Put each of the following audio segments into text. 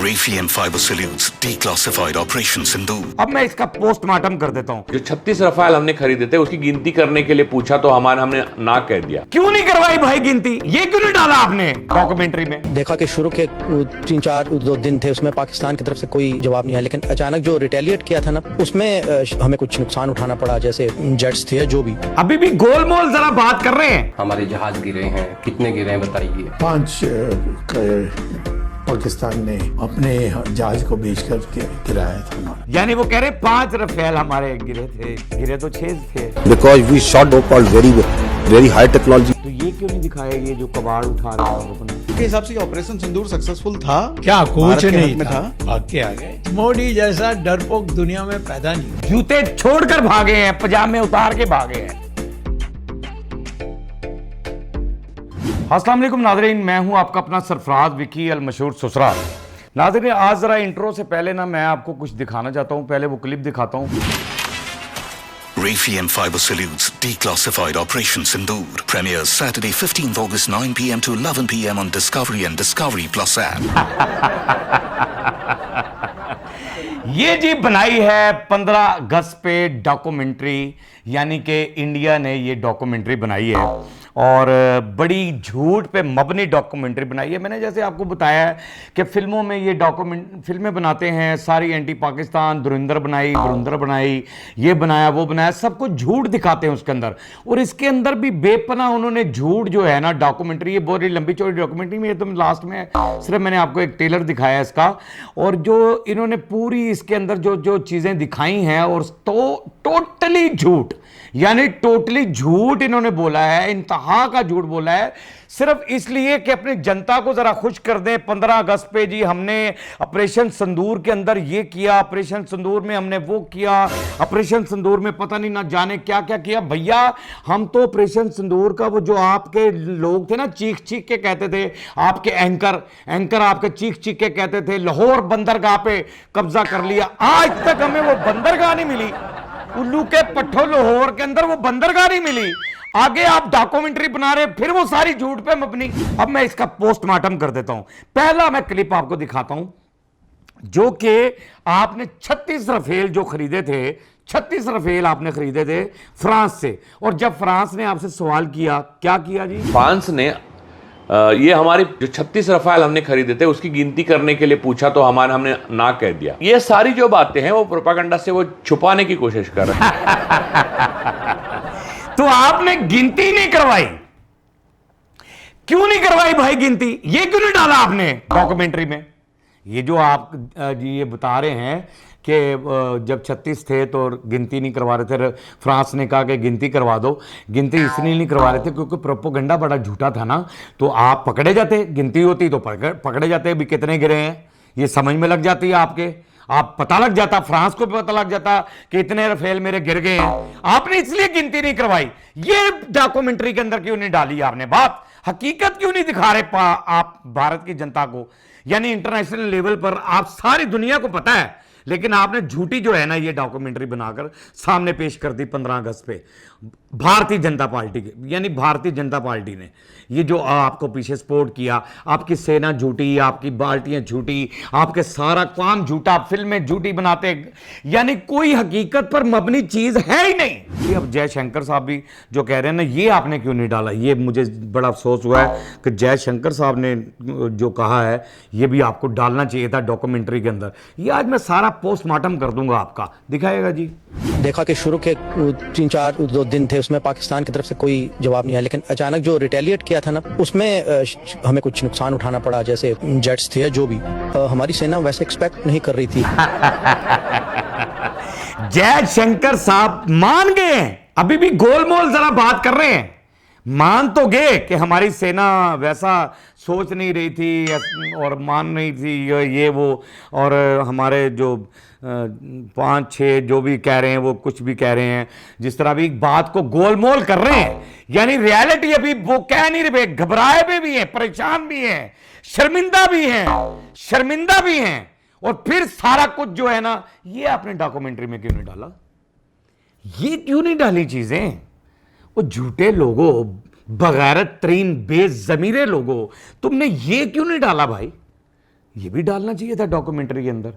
Raytheon Fiber Salutes Declassified Operation Sindoor. अब मैं इसका पोस्टमार्टम कर देता हूँ। जो 36 रफाल हमने खरीदे थे उसकी गिनती करने के लिए पूछा तो हमने ना कह दिया। क्यों नहीं करवाई भाई गिनती? ये क्यों नहीं डाला आपने डॉक्यूमेंट्री में? देखा कि शुरू के 3-4 दिन थे उसमें पाकिस्तान की तरफ से कोई जवाब नहीं आया, लेकिन अचानक जो रिटेलिएट किया था ना उसमें हमें कुछ नुकसान उठाना पड़ा, जैसे जेट्स थे जो भी। अभी भी गोलमोल जरा बात कर रहे हैं। हमारे जहाज गिरे हैं, कितने गिरे हैं बताइए। 5 पाकिस्तान ने अपने जहाज को बेचकर गिराया था। यानी वो कह रहे 5 रफेल हमारे गिरे थे, गिरे तो 6 थे। Because we shot so-called very high technology. तो ये क्यों नहीं दिखाया ये जो कबाड़ उठा रहा है अपने? के हिसाब से ऑपरेशन सिंदूर सक्सेसफुल था क्या? कुछ नहीं था, भाग के आ गए। मोदी जैसा डरपोक दुनिया में पैदा नहीं हुआ। जूते छोड़कर भागे हैं, पजामे उतार के भागे हैं। अस्सलाम वालेकुम नाज़रीन, मैं हूं आपका अपना सरफराज विकी अल मशहूर ससुरा। नाज़रीन, आज जरा इंट्रो से पहले ना मैं आपको कुछ दिखाना चाहता हूं। पहले वो क्लिप दिखाता हूं। Raytheon Fiber Salutes Declassified Operation Sindoor. Premieres Saturday 15th August 9 p.m. to 11 p.m. on Discovery and Discovery Plus app. ये जी बनाई है 15 अगस्त पे डॉक्यूमेंट्री, यानी कि इंडिया ने ये डॉक्यूमेंट्री बनाई है और बड़ी झूठ पे मबनी डॉक्यूमेंट्री बनाई है। मैंने जैसे आपको बताया है कि फिल्मों में ये फिल्में बनाते हैं सारी एंटी पाकिस्तान, धुरंधर बनाई, ये बनाया वो बनाया, सब कुछ झूठ दिखाते हैं उसके अंदर। और इसके अंदर भी बेपना उन्होंने झूठ जो है ना डॉक्यूमेंट्री, ये बहुत लंबी चौड़ी डॉक्यूमेंट्री में तो लास्ट में सिर्फ मैंने आपको एक ट्रेलर दिखाया है इसका, और जो इन्होंने पूरी इसके अंदर जो चीज़ें दिखाई हैं और तो टोटली झूठ, यानी टोटली झूठ इन्होंने बोला है, इंतहा का झूठ बोला है, सिर्फ इसलिए कि अपनी जनता को जरा खुश कर दें। 15 अगस्त पे जी हमने ऑपरेशन सिंदूर के अंदर ये किया, ऑपरेशन सिंदूर में हमने वो किया, ऑपरेशन सिंदूर में पता नहीं ना जाने क्या क्या किया। भैया हम तो ऑपरेशन सिंदूर का वो जो आपके लोग थे ना चीख चीख के कहते थे, आपके एंकर आपके चीख चीख के कहते थे लाहौर बंदरगाह पे कब्जा कर लिया, आज तक हमें वो बंदरगाह नहीं मिली। उल्लू के पट्ठो लाहौर के अंदर वो बंदरगाह नहीं मिली। आगे आप डॉक्यूमेंट्री बना रहे, फिर वो सारी झूठ पे मबनी। अब मैं इसका पोस्टमार्टम कर देता हूं। पहला मैं क्लिप आपको दिखाता हूं जो कि आपने 36 रफेल जो खरीदे थे, 36 रफेल आपने खरीदे थे फ्रांस से, और जब फ्रांस ने आपसे सवाल किया, क्या किया जी? फ्रांस ने ये हमारी जो 36 रफाल हमने खरीदे थे उसकी गिनती करने के लिए पूछा तो हमने ना कह दिया। ये सारी जो बातें हैं वो प्रोपेगेंडा से वो छुपाने की कोशिश कर रहे हैं। तो आपने गिनती नहीं करवाई, क्यों नहीं करवाई भाई गिनती? ये क्यों नहीं डाला आपने डॉक्यूमेंट्री में? ये जो आप ये बता रहे हैं कि जब 36 थे तो गिनती नहीं करवा रहे थे, फ्रांस ने कहा कि गिनती करवा दो। गिनती इसलिए नहीं करवा रहे थे क्योंकि प्रोपेगेंडा बड़ा झूठा था ना, तो आप पकड़े जाते, गिनती होती तो पकड़े जाते भी कितने गिरे हैं, ये समझ में लग जाती है आपके, आप पता लग जाता, फ्रांस को भी पता लग जाता कि इतने रफेल मेरे गिर गए हैं। आपने इसलिए गिनती नहीं करवाई। ये डॉक्यूमेंट्री के अंदर क्यों नहीं डाली आपने बात? हकीकत क्यों नहीं दिखा रहे आप भारत की जनता को? यानी इंटरनेशनल लेवल पर आप सारी दुनिया को पता है, लेकिन आपने झूठी जो है ना ये डॉक्यूमेंट्री बनाकर सामने पेश कर दी 15 अगस्त पे भारतीय जनता पार्टी के, यानी भारतीय जनता पार्टी ने ये जो आपको पीछे सपोर्ट किया, आपकी सेना झूठी, आपकी बाल्टियां झूठी, आपके सारा काम झूठा, फिल्में झूठी बनाते, यानी कोई हकीकत पर मबनी चीज है ही नहीं। ये अब जयशंकर साहब भी जो कह रहे हैं ना, ये आपने क्यों नहीं डाला? ये मुझे बड़ा अफसोस हुआ है कि जयशंकर साहब ने जो कहा है ये भी आपको डालना चाहिए था डॉक्यूमेंट्री के अंदर। ये आज मैं सारा पोस्टमार्टम कर दूंगा आपका, दिखाएगा जी। देखा कि शुरू के 3-4 दिन थे उसमें पाकिस्तान की तरफ से कोई जवाब नहीं आया, लेकिन अचानक जो रिटेलिएट किया था ना उसमें हमें कुछ नुकसान उठाना पड़ा, जैसे जेट्स थे जो भी। हमारी सेना वैसे एक्सपेक्ट नहीं कर रही थी। जयशंकर साहब मान गए हैं, अभी भी गोलमोल जरा बात कर रहे हैं, मान तो गए कि हमारी सेना वैसा सोच नहीं रही थी और मान नहीं थी ये वो, और हमारे जो 5-6 जो भी कह रहे हैं वो कुछ भी कह रहे हैं, जिस तरह भी बात को गोलमोल कर रहे हैं, यानी रियलिटी अभी वो कह नहीं रहे, घबराए भी हैं, परेशान भी हैं, शर्मिंदा भी हैं, और फिर सारा कुछ जो है ना ये आपने डॉक्यूमेंट्री में क्यों नहीं डाला? ये क्यों नहीं डाली चीजें? वो झूठे लोगों, बगैरत तरीन बेज़मीरे लोगों, तुमने ये क्यों नहीं डाला भाई? ये भी डालना चाहिए था डॉक्यूमेंट्री के अंदर।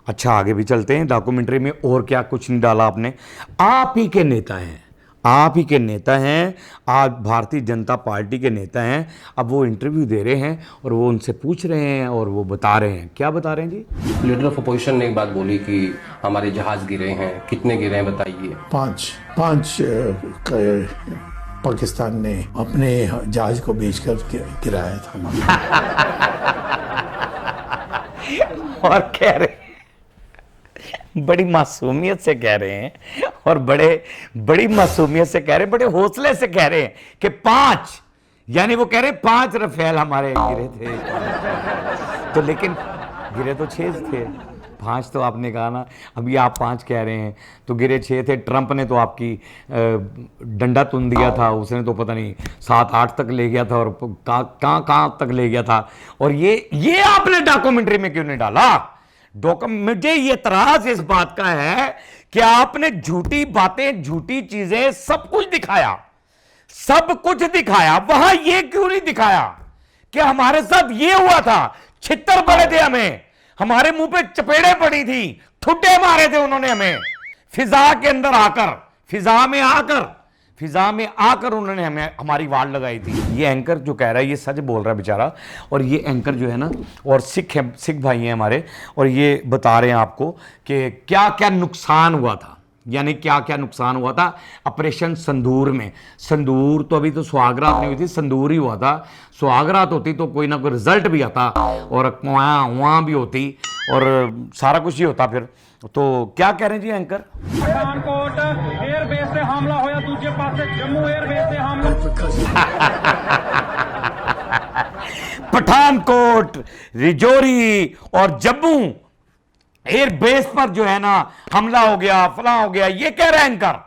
अच्छा, आगे भी चलते हैं। डॉक्यूमेंट्री में और क्या कुछ नहीं डाला आपने। आप ही के नेता हैं, आप ही के नेता हैं, आप भारतीय जनता पार्टी के नेता हैं। अब वो इंटरव्यू दे रहे हैं और वो उनसे पूछ रहे हैं और वो बता रहे हैं। क्या बता रहे हैं जी? लीडर ऑफ अपोजिशन ने एक बात बोली कि हमारे जहाज गिरे हैं, कितने गिरे हैं बताइए। पांच पाकिस्तान ने अपने जहाज को बेचकर गिराया था ना। और कह रहे हैं, बड़ी मासूमियत से कह रहे हैं और बड़ी मासूमियत से कह रहे हैं, बड़े हौसले से कह रहे हैं कि 5, यानी वो कह रहे हैं 5 रफेल हमारे गिरे थे। तो लेकिन गिरे तो 6 थे, 5 तो आपने कहा ना। अभी आप 5 कह रहे हैं, तो गिरे 6 थे। ट्रंप ने तो आपकी डंडा तुन दिया था, उसने तो पता नहीं 7-8 तक ले गया था और कहाँ तक ले गया था। और ये आपने डॉक्यूमेंट्री में क्यों नहीं डाला? मुझे ये एतराज इस बात का है कि आपने झूठी बातें, झूठी चीजें, सब कुछ दिखाया, वहां ये क्यों नहीं दिखाया कि हमारे साथ ये हुआ था, छितर पड़े थे हमें, हमारे मुंह पे चपेड़े पड़ी थी, ठुड्डे मारे थे उन्होंने हमें, फिजा के अंदर आकर, फिजा में आकर उन्होंने हमें हमारी वाड़ लगाई थी। ये एंकर जो कह रहा है ये सच बोल रहा है बेचारा। और ये एंकर जो है ना, और सिख भाई हैं हमारे, और ये बता रहे हैं आपको कि क्या क्या नुकसान हुआ था, यानी क्या क्या नुकसान हुआ था ऑपरेशन संदूर में। संदूर तो अभी तो सुहागरात नहीं हुई थी, संदूर ही हुआ था। सुहागरात होती तो कोई ना कोई रिजल्ट भी आता और वहाँ भी होती और सारा कुछ ही होता फिर। तो क्या कह रहे हैं जी एंकर? पठानकोट एयरबेस से हमला होया, दूसरे पास जम्मू एयरबेस से हमला। पठानकोट, रिजौरी और जम्मू एयरबेस पर जो है ना हमला हो गया, फला हो गया, ये कह रहा है एंकर।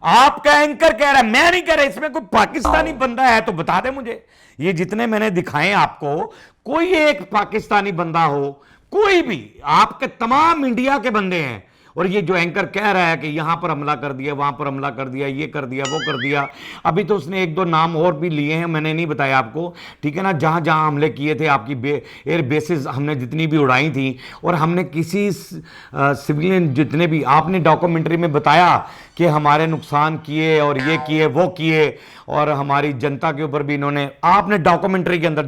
आपका एंकर कह रहा है, मैं नहीं कह रहा। इसमें कोई पाकिस्तानी बंदा है तो बता दे मुझे। ये जितने मैंने दिखाए आपको, कोई एक पाकिस्तानी बंदा हो, कोई भी, आपके तमाम इंडिया के बंदे हैं। और ये जो एंकर कह रहा है कि यहां पर हमला कर दिया, वहां पर हमला कर दिया, ये कर दिया, वो कर दिया। अभी तो उसने 1-2 नाम और भी लिए हैं, मैंने नहीं बताया आपको, ठीक है ना। जहां जहां हमले किए थे, आपकी एयर बेसिस हमने जितनी भी उड़ाई थी, और हमने किसी सिविलियन जितने भी, आपने डॉक्यूमेंट्री में बताया कि हमारे नुकसान किए और ये किए, वो किए, और हमारी जनता के ऊपर भी इन्होंने, आपने डॉक्यूमेंट्री के अंदर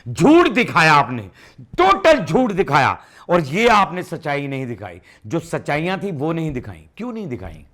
झूठ दिखाया, आपने टोटल झूठ दिखाया। और ये आपने सच्चाई नहीं दिखाई, जो सच्चाइयां थी वो नहीं दिखाई। क्यों नहीं दिखाई?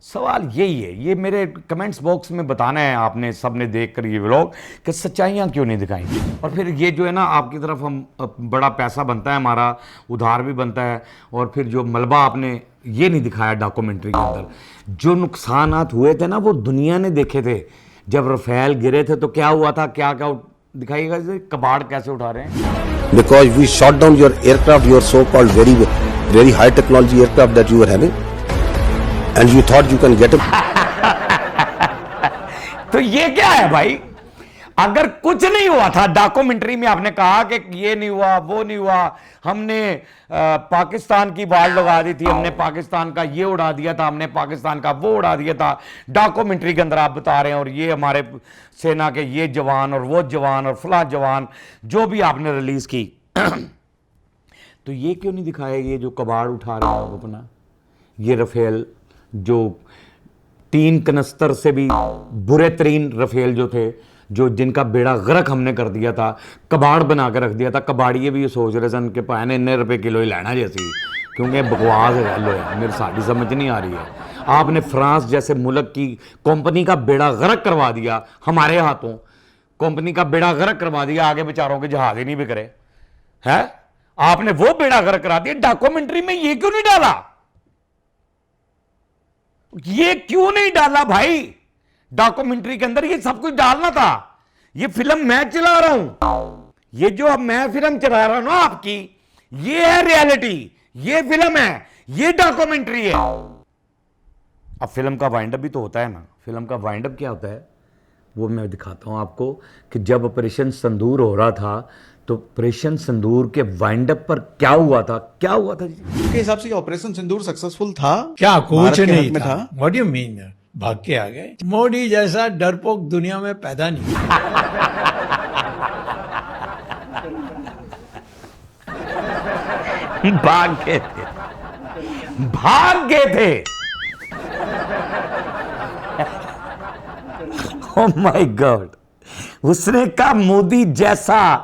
सवाल यही है। ये मेरे कमेंट्स बॉक्स में बताना है आपने, सबने देखकर ये व्लॉग, कि सच्चाइयां क्यों नहीं दिखाई। और फिर ये जो है ना, आपकी तरफ हम बड़ा पैसा बनता है, हमारा उधार भी बनता है, और फिर जो मलबा आपने ये नहीं दिखाया डॉक्यूमेंट्री के अंदर। जो नुकसानात हुए थे ना, वो दुनिया ने देखे थे। जब रफेल गिरे थे तो क्या हुआ था, क्या क्या दिखाइएगा, कबाड़ कैसे उठा रहे हैं। Because we shot down your aircraft, your so-called very high technology aircraft that you were having, and you thought you can get it. तो ये क्या है भाई? अगर कुछ नहीं हुआ था, डॉक्यूमेंट्री में आपने कहा कि ये नहीं हुआ, वो नहीं हुआ, हमने पाकिस्तान की बाढ़ लगा दी थी, हमने पाकिस्तान का ये उड़ा दिया था, हमने पाकिस्तान का वो उड़ा दिया था, डॉक्यूमेंट्री के अंदर आप बता रहे हैं, और ये हमारे सेना के ये जवान और वो जवान और फला जवान जो भी आपने रिलीज की। तो ये क्यों नहीं दिखाया, ये जो कबाड़ उठा रहे हैं अपना, ये रफेल जो 3 कनस्तर से भी बुरे तरीन रफेल जो थे, जो जिनका बेड़ा गर्क हमने कर दिया था, कबाड़ बना के रख दिया था। कबाड़िए भी ये सोच रहे सन कि पाने इन्ने रुपए किलो ही लेना जैसी, क्योंकि बकवास है, मेरे साड़ी समझ नहीं आ रही है। आपने फ्रांस जैसे मुल्क की कंपनी का बेड़ा गर्क करवा दिया, हमारे हाथों कंपनी का बेड़ा गर्क करवा दिया, आगे बेचारों के जहाज ही नहीं बिक रहे हैं। आपने वो बेड़ा गर्क करा दिया। डॉक्यूमेंट्री में ये क्यों नहीं डाला? ये क्यों नहीं डाला भाई? डॉक्यूमेंट्री के अंदर ये सब कुछ डालना था। ये फिल्म मैं चला रहा हूं, ये जो अब मैं फिल्म चला रहा हूं ना आपकी, ये है रियलिटी, ये फिल्म है, ये डॉक्यूमेंट्री है। अब फिल्म का वाइंड अप भी तो होता है ना। फिल्म का वाइंड अप क्या होता है वो मैं दिखाता हूं आपको, कि जब ऑपरेशन संदूर हो रहा था तो ऑपरेशन सिंदूर के वाइंड अप पर क्या हुआ था जी? के हिसाब से ऑपरेशन सिंदूर सक्सेसफुल था? क्या कुछ नहीं में था। What do you mean? भाग के आ गए। मोदी जैसा डरपोक दुनिया में पैदा नहीं। भाग गए थे, भाग गए थे। ओह माय गॉड, उसने कहा मोदी जैसा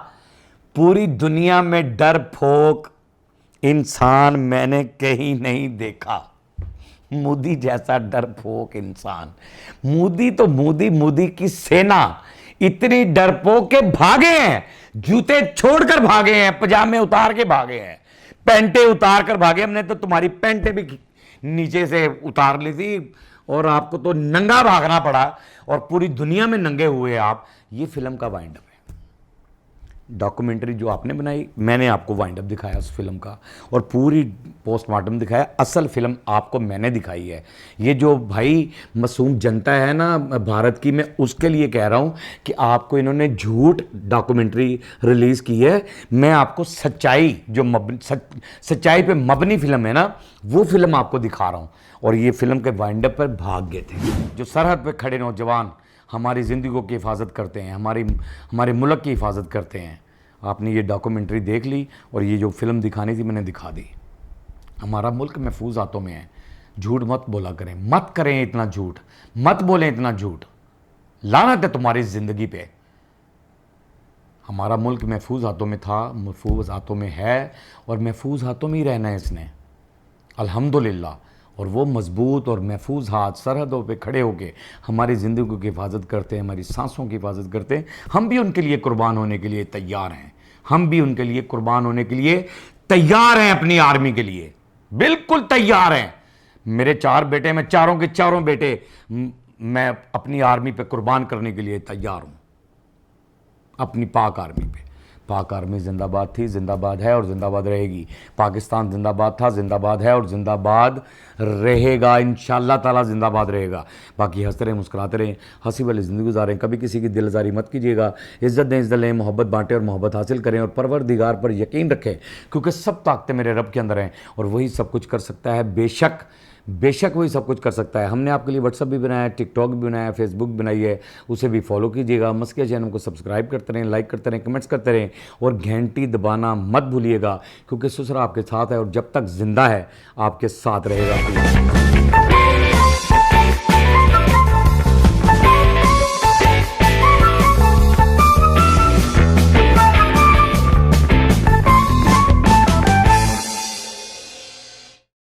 पूरी दुनिया में डरपोक इंसान मैंने कहीं नहीं देखा। मोदी जैसा डरपोक इंसान, मोदी तो मोदी की सेना इतनी डरपोक के भागे हैं, जूते छोड़कर भागे हैं, पजामे उतार के भागे हैं, पैंटे उतार कर भागे। हमने तो तुम्हारी पैंटे भी नीचे से उतार ली थी और आपको तो नंगा भागना पड़ा और पूरी दुनिया में नंगे हुए आप। ये फिल्म का वाइंड अप है, डॉक्यूमेंट्री जो आपने बनाई, मैंने आपको वाइंड अप दिखाया उस फिल्म का और पूरी पोस्टमार्टम दिखाया। असल फिल्म आपको मैंने दिखाई है। ये जो भाई मासूम जनता है ना भारत की, मैं उसके लिए कह रहा हूँ कि आपको इन्होंने झूठ डॉक्यूमेंट्री रिलीज़ की है। मैं आपको सच्चाई जो सच्चाई पे मबनी फिल्म है ना, वो फिल्म आपको दिखा रहा हूँ। और ये फिल्म के वाइंड अप पर भाग गए थे। जो सरहद पे खड़े नौजवान हमारी ज़िंदगियों की हिफाजत करते हैं, हमारे मुल्क की हिफाजत करते हैं। आपने ये डॉक्यूमेंट्री देख ली और ये जो फिल्म दिखानी थी मैंने दिखा दी। हमारा मुल्क महफूज हाथों में है। झूठ मत बोला करें, मत करें इतना झूठ, मत बोलें इतना झूठ। लानत है तुम्हारी ज़िंदगी पे। हमारा मुल्क महफूज हाथों में था, महफूज हाथों में है और महफूज हाथों में ही रहना है इसने, अल्हम्दुलिल्लाह। और वो मजबूत और महफूज हाथ सरहदों पे खड़े होके हमारी ज़िंदगी की हिफाजत करते हैं, हमारी सांसों की हिफाजत करते हैं। हम भी उनके लिए कुर्बान होने के लिए तैयार हैं, हम भी उनके लिए कुर्बान होने के लिए तैयार हैं, अपनी आर्मी के लिए बिल्कुल तैयार हैं। मेरे 4 बेटे, मैं चारों के चारों बेटे मैं अपनी आर्मी पे कुर्बान करने के लिए तैयार हूँ, अपनी पाक आर्मी पे। पाक आर्मी जिंदाबाद थी, जिंदाबाद है और जिंदाबाद रहेगी। पाकिस्तान जिंदाबाद था, जिंदाबाद है और जिंदाबाद रहेगा, इंशाअल्लाह ताला जिंदाबाद रहेगा। बाकी हंसते रहें, मुस्कुराते रहें, हंसी वाली ज़िंदगी गुजारें, कभी किसी की दिलजारी मत कीजिएगा। इज़्ज़त दें, इज़्ज़त लें, मोहब्बत बांटें और मोहब्बत हासिल करें और परवरदिगार पर यकीन रखें, क्योंकि सब ताकतें मेरे रब के अंदर हैं और वही सब कुछ कर सकता है। बेशक वही सब कुछ कर सकता है। हमने आपके लिए व्हाट्सअप भी बनाया है, टिकटॉक भी बनाया है, फेसबुक बनाई है, उसे भी फॉलो कीजिएगा। मस्किया चैनल को सब्सक्राइब करते रहें, लाइक करते रहें, कमेंट्स करते रहें और घंटी दबाना मत भूलिएगा, क्योंकि ससुरा आपके साथ है और जब तक जिंदा है आपके साथ रहेगा।